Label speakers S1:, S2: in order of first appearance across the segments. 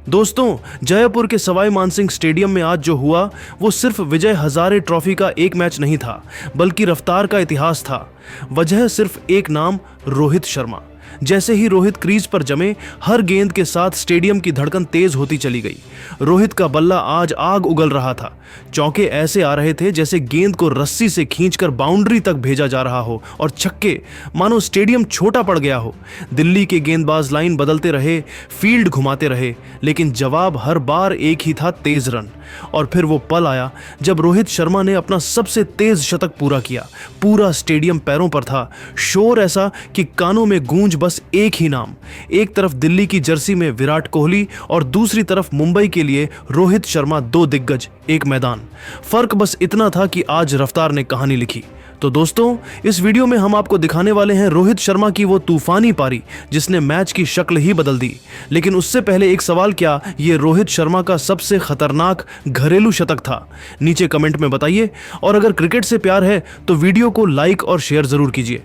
S1: दोस्तों, जयपुर के सवाई मानसिंह स्टेडियम में आज जो हुआ वो सिर्फ विजय हजारे ट्रॉफी का एक मैच नहीं था, बल्कि रफ्तार का इतिहास था। वजह सिर्फ एक नाम, रोहित शर्मा। जैसे ही रोहित क्रीज पर जमे, हर गेंद के साथ स्टेडियम की धड़कन तेज होती चली गई। रोहित का बल्ला आज आग उगल रहा था। चौके ऐसे आ रहे थे जैसे गेंद को रस्सी से खींचकर बाउंड्री तक भेजा जा रहा हो, और छक्के मानो स्टेडियम छोटा पड़ गया हो। दिल्ली के गेंदबाज लाइन बदलते रहे, फील्ड घुमाते रहे, लेकिन जवाब हर बार एक ही था, तेज रन। और फिर वो पल आया जब रोहित शर्मा ने अपना सबसे तेज शतक पूरा किया। पूरा स्टेडियम पैरों पर था, शोर ऐसा कि कानों में गूंज बस एक ही नाम। एक तरफ दिल्ली की जर्सी में विराट कोहली और दूसरी तरफ मुंबई के लिए रोहित शर्मा, दो दिग्गज, एक मैदान। फर्क बस इतना था कि आज रफ्तार ने कहानी लिखी। तो दोस्तों, इस वीडियो में हम आपको दिखाने वाले हैं रोहित शर्मा की वो तूफानी पारी जिसने मैच की शक्ल ही बदल दी। लेकिन उससे पहले एक सवाल, क्या ये रोहित शर्मा का सबसे खतरनाक घरेलू शतक था? नीचे कमेंट में बताइए, और अगर क्रिकेट से प्यार है तो वीडियो को लाइक और शेयर जरूर कीजिए।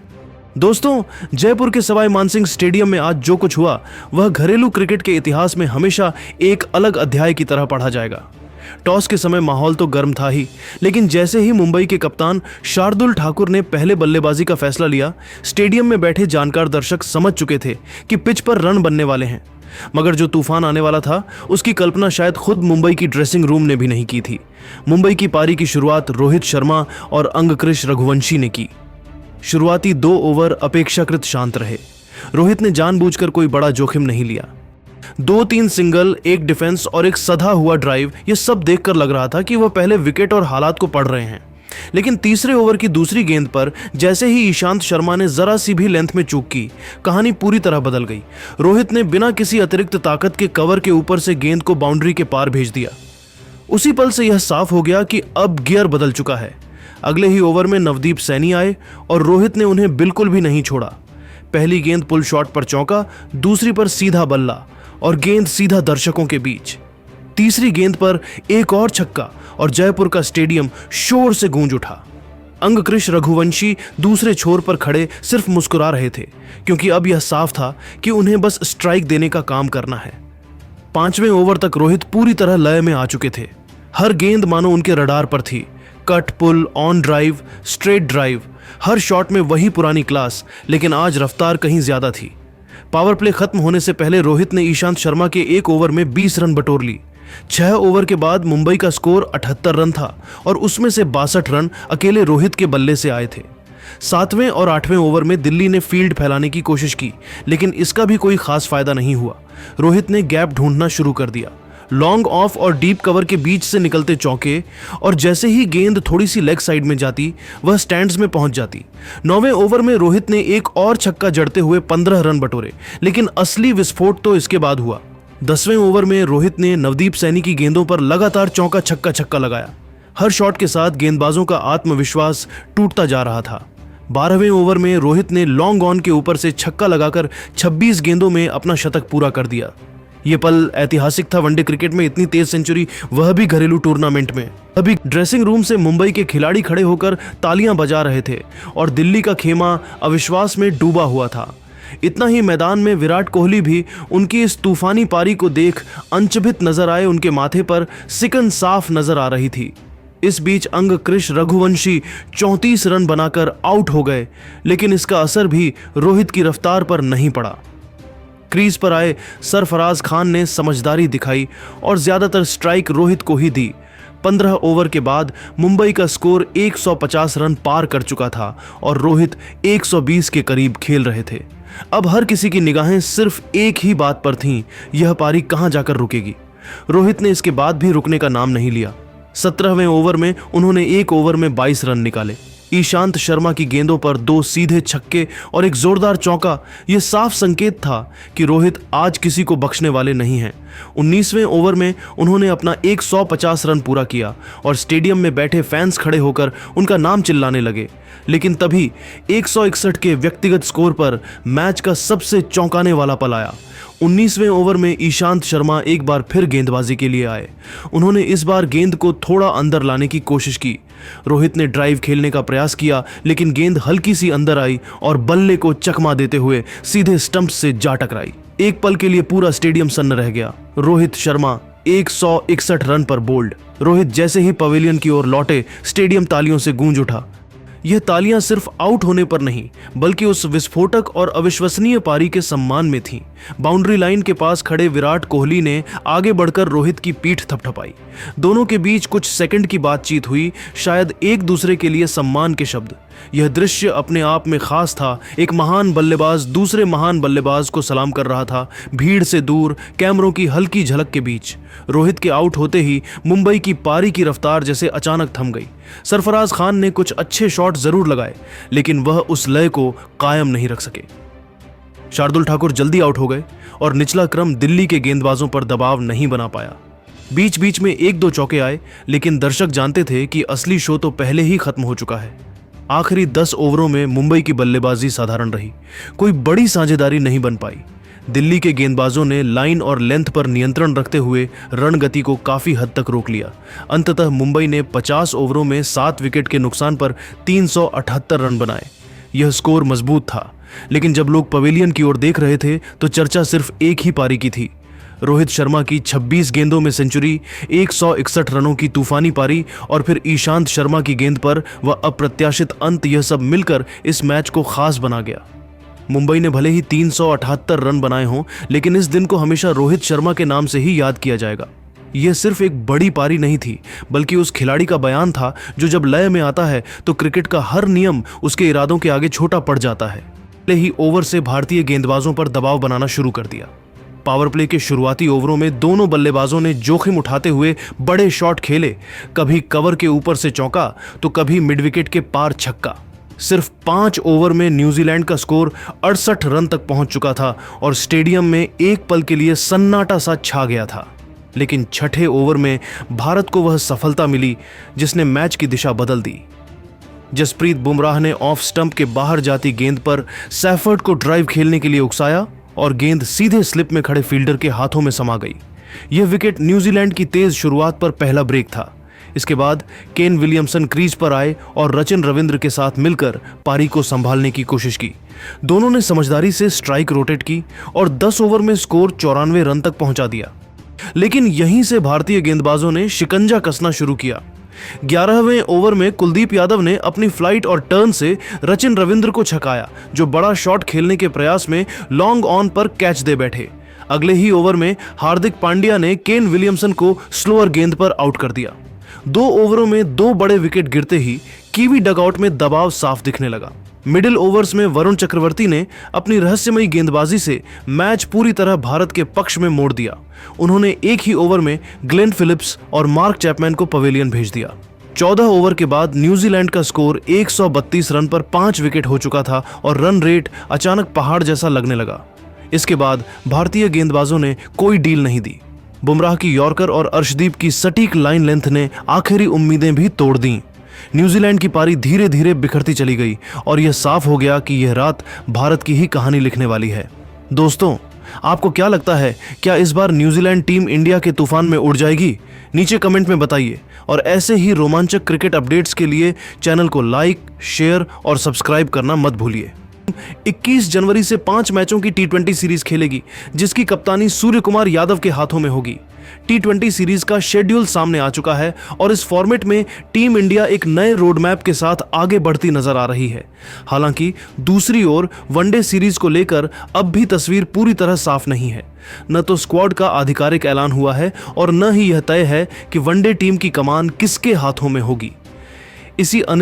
S1: दोस्तों, जयपुर के सवाई मानसिंह स्टेडियम में आज जो कुछ हुआ वह घरेलू क्रिकेट के इतिहास में हमेशा एक अलग अध्याय की तरह पढ़ा जाएगा। टॉस के समय माहौल तो गर्म था ही, लेकिन जैसे ही मुंबई के कप्तान शार्दुल ठाकुर ने पहले बल्लेबाजी का फैसला लिया, स्टेडियम में बैठे जानकार दर्शक समझ चुके थे कि पिच पर रन बनने वाले हैं। मगर जो तूफान आने वाला था उसकी कल्पना शायद खुद मुंबई की ड्रेसिंग रूम ने भी नहीं की थी। मुंबई की पारी की शुरुआत रोहित शर्मा और अंगकृश रघुवंशी ने की। शुरुआती 2 ओवर अपेक्षाकृत शांत रहे। रोहित ने जानबूझकर कोई बड़ा जोखिम नहीं लिया। 2-3 सिंगल, एक डिफेंस और एक सधा हुआ ड्राइव, ये सब देखकर लग रहा था कि वह पहले विकेट और हालात को पढ़ रहे हैं। लेकिन तीसरे ओवर की दूसरी गेंद पर जैसे ही ईशांत शर्मा ने जरा सी भी लेंथ में चूक की, कहानी पूरी तरह बदल गई। रोहित ने बिना किसी अतिरिक्त ताकत के कवर के ऊपर से गेंद को बाउंड्री के पार भेज दिया। उसी पल से यह साफ हो गया कि अब गियर बदल चुका है। अगले ही ओवर में नवदीप सैनी आए और रोहित ने उन्हें बिल्कुल भी नहीं छोड़ा। पहली गेंद पुल शॉट पर चौका, दूसरी पर सीधा बल्ला और गेंद सीधा दर्शकों के बीच। तीसरी गेंद पर एक और छक्का और जयपुर का स्टेडियम शोर से गूंज उठा। अंगकृश रघुवंशी दूसरे छोर पर खड़े सिर्फ मुस्कुरा रहे थे, क्योंकि अब यह साफ था कि उन्हें बस स्ट्राइक देने का काम करना है। 5वें ओवर तक रोहित पूरी तरह लय में आ चुके थे। हर गेंद मानो उनके रडार पर थी। Cut, pull, on drive, straight drive, हर शॉट में वही पुरानी क्लास, लेकिन आज रफ्तार कहीं ज्यादा थी। पावर प्ले खत्म होने से पहले रोहित ने ईशांत शर्मा के एक ओवर में 20 रन बटोर ली। 6 ओवर के बाद मुंबई का स्कोर 78 रन था और उसमें से 62 रन अकेले रोहित के बल्ले से आए थे। 7वें और 8वें ओवर में दिल्ली ने फील्ड फैलाने की कोशिश की, लेकिन इसका भी कोई खास फायदा नहीं हुआ। रोहित ने गैप ढूंढना शुरू कर दिया। लॉन्ग ऑफ और डीप कवर के बीच से निकलते चौके, और जैसे ही गेंद थोड़ी सी लेग साइड में जाती वह स्टैंड्स में पहुंच जाती। 9वें ओवर में रोहित ने एक और छक्का जड़ते हुए 15 रन बटोरे, लेकिन असली विस्फोट तो इसके बाद हुआ। 10वें ओवर में रोहित ने नवदीप सैनी की गेंदों पर लगातार चौका छक्का लगाया। हर शॉट के साथ गेंदबाजों का आत्मविश्वास टूटता जा रहा था। 12वें ओवर में रोहित ने लॉन्ग ऑन के ऊपर से छक्का लगाकर 26 गेंदों में अपना शतक पूरा कर दिया। ये पल ऐतिहासिक था वनडे क्रिकेट में, इतनी तेज सेंचुरी, वह भी घरेलू टूर्नामेंट में। अभी ड्रेसिंग रूम से मुंबई के खिलाड़ी खड़े होकर तालियां बजा रहे थे और दिल्ली का खेमा अविश्वास में डूबा हुआ था। इतना ही मैदान में विराट कोहली भी उनकी इस तूफानी पारी को देख अनचभित नजर आए। उनके माथे पर सिकन साफ नजर आ रही थी। इस बीच अंगकृश रघुवंशी 34 रन बनाकर आउट हो गए, लेकिन इसका असर भी रोहित की रफ्तार पर नहीं पड़ा। क्रीज पर आए सरफराज खान ने समझदारी दिखाई और ज्यादातर स्ट्राइक रोहित को ही दी। 15 ओवर के बाद मुंबई का स्कोर 150 रन पार कर चुका था और रोहित 120 के करीब खेल रहे थे। अब हर किसी की निगाहें सिर्फ एक ही बात पर थीं, यह पारी कहां जाकर रुकेगी। रोहित ने इसके बाद भी रुकने का नाम नहीं लिया। 17वें ओवर में उन्होंने एक ओवर में 22 रन निकाले। ईशांत शर्मा की गेंदों पर 2 सीधे छक्के और एक जोरदार चौका, यह साफ संकेत था कि रोहित आज किसी को बख्शने वाले नहीं हैं। 19वें ओवर में उन्होंने अपना 150 रन पूरा किया और स्टेडियम में बैठे फैंस खड़े होकर उनका नाम चिल्लाने लगे। लेकिन तभी 161 के व्यक्तिगत स्कोर पर मैच का सबसे चौंकाने वाला पल आया। 19वें ओवर में ईशांत शर्मा एक बार फिर गेंदबाजी के लिए आए। उन्होंने इस बार गेंद को थोड़ा अंदर लाने की कोशिश की। रोहित ने ड्राइव खेलने का प्रयास किया, लेकिन गेंद हल्की सी अंदर आई और बल्ले को चकमा देते हुए सीधे स्टंप से जा टकराई। एक पल के लिए पूरा स्टेडियम सन्न रह गया। रोहित शर्मा 161 रन पर बोल्ड। रोहित जैसे ही पवेलियन की ओर लौटे, स्टेडियम तालियों से गूंज उठा। यह तालियां सिर्फ आउट होने पर नहीं, बल्कि उस विस्फोटक और अविश्वसनीय पारी के सम्मान में थीं। बाउंड्री लाइन के पास खड़े विराट कोहली ने आगे बढ़कर रोहित की पीठ थपथपाई। दोनों के बीच कुछ सेकंड की बातचीत हुई, शायद एक दूसरे के लिए सम्मान के शब्द। यह दृश्य अपने आप में खास था। एक महान बल्लेबाज दूसरे महान बल्लेबाज को सलाम कर रहा था, भीड़ से दूर, कैमरों की हल्की झलक के बीच। रोहित के आउट होते ही मुंबई की पारी की रफ्तार जैसे अचानक थम गई। सरफराज खान ने कुछ अच्छे शॉट जरूर लगाए, लेकिन वह उस लय को कायम नहीं रख सके। शार्दुल ठाकुर जल्दी आउट हो गए और निचला क्रम दिल्ली के गेंदबाजों पर दबाव नहीं बना पाया। बीच बीच में 1-2 चौके आए, लेकिन दर्शक जानते थे कि असली शो तो पहले ही खत्म हो चुका है। आखिरी 10 ओवरों में मुंबई की बल्लेबाजी साधारण रही, कोई बड़ी साझेदारी नहीं बन पाई। दिल्ली के गेंदबाजों ने लाइन और लेंथ पर नियंत्रण रखते हुए रन गति को काफी हद तक रोक लिया। अंततः मुंबई ने 50 ओवरों में 7 विकेट के नुकसान पर 378 रन बनाए। यह स्कोर मजबूत था, लेकिन जब लोग पवेलियन की ओर देख रहे थे तो चर्चा सिर्फ एक ही पारी की थी। रोहित शर्मा की 26 गेंदों में सेंचुरी, 161 रनों की तूफानी पारी और फिर ईशांत शर्मा की गेंद पर वह अप्रत्याशित अंत, यह सब मिलकर इस मैच को खास बना गया। मुंबई ने भले ही 378 रन बनाए हों, लेकिन इस दिन को हमेशा रोहित शर्मा के नाम से ही याद किया जाएगा। यह सिर्फ एक बड़ी पारी नहीं थी, बल्कि उस खिलाड़ी का बयान था जो जब लय में आता है तो क्रिकेट का हर नियम उसके इरादों के आगे छोटा पड़ जाता है। पहले ही ओवर से भारतीय गेंदबाजों पर दबाव बनाना शुरू कर दिया। पावर प्ले के शुरुआती ओवरों में दोनों बल्लेबाजों ने जोखिम उठाते हुए बड़े शॉट खेले, कभी कवर के ऊपर से चौका तो कभी मिड विकेट के पार छक्का। सिर्फ 5 ओवर में न्यूजीलैंड का स्कोर 68 रन तक पहुंच चुका था और स्टेडियम में एक पल के लिए सन्नाटा सा छा गया था। लेकिन छठे ओवर में भारत को वह सफलता मिली जिसने मैच की दिशा बदल दी। जसप्रीत बुमराह ने ऑफ स्टंप के बाहर जाती गेंद पर सैफर्ड को ड्राइव खेलने के लिए उकसाया और गेंद सीधे स्लिप में खड़े फील्डर के हाथों में समा गई। यह विकेट न्यूजीलैंड की तेज शुरुआत पर पहला ब्रेक था। इसके बाद केन विलियमसन क्रीज पर आए और रचिन रविंद्र के साथ मिलकर पारी को संभालने की कोशिश की। दोनों ने समझदारी से स्ट्राइक रोटेट की और 10 ओवर में स्कोर 94 रन तक पहुंचा दिया। लेकिन यहीं से भारतीय गेंदबाजों ने शिकंजा कसना शुरू किया। 11वें ओवर में कुलदीप यादव ने अपनी फ्लाइट और टर्न से रचिन रविंद्र को छकाया, जो बड़ा शॉट खेलने के प्रयास में लॉन्ग ऑन पर कैच दे बैठे। अगले ही ओवर में हार्दिक पांड्या ने केन विलियमसन को स्लोअर गेंद पर आउट कर दिया। 2 ओवरों में 2 बड़े विकेट गिरते ही कीवी डगआउट में दबाव साफ दिखने लगा। मिडिल ओवर्स में वरुण चक्रवर्ती ने अपनी रहस्यमयी गेंदबाजी से मैच पूरी तरह भारत के पक्ष में मोड़ दिया। उन्होंने एक ही ओवर में ग्लेन फिलिप्स और मार्क चैपमैन को पवेलियन भेज दिया। 14 ओवर के बाद न्यूजीलैंड का स्कोर 132 रन पर 5 विकेट हो चुका था और रन रेट अचानक पहाड़ जैसा लगने लगा। इसके बाद भारतीय गेंदबाजों ने कोई डील नहीं दी। बुमराह की यॉर्कर और अर्शदीप की सटीक लाइन लेंथ ने आखिरी उम्मीदें भी तोड़ दी। न्यूजीलैंड की पारी धीरे धीरे बिखरती चली गई और यह साफ हो गया कि यह रात भारत की ही कहानी लिखने वाली है। दोस्तों, आपको क्या लगता है, क्या इस बार न्यूजीलैंड टीम इंडिया के तूफान में उड़ जाएगी? नीचे कमेंट में बताइए और ऐसे ही रोमांचक क्रिकेट अपडेट्स के लिए चैनल को लाइक, शेयर और सब्सक्राइब करना मत भूलिए। 21 जनवरी से 5 मैचों की T20 सीरीज खेलेगी, जिसकी कप्तानी सूर्य कुमार यादव के हाथों में होगी। T20 सीरीज का शेड्यूल सामने आ चुका है और इस फॉर्मेट में टीम इंडिया एक नए रोड मैप के साथ आगे बढ़ती नजर आ रही है। हालांकि दूसरी ओर वनडे सीरीज को लेकर अब भी तस्वीर पूरी तरह साफ नहीं है। न तो स्क्वाड का आधिकारिक ऐलान हुआ है और न ही यह तय है कि वनडे टीम की कमान किसके हाथों में होगी। इसी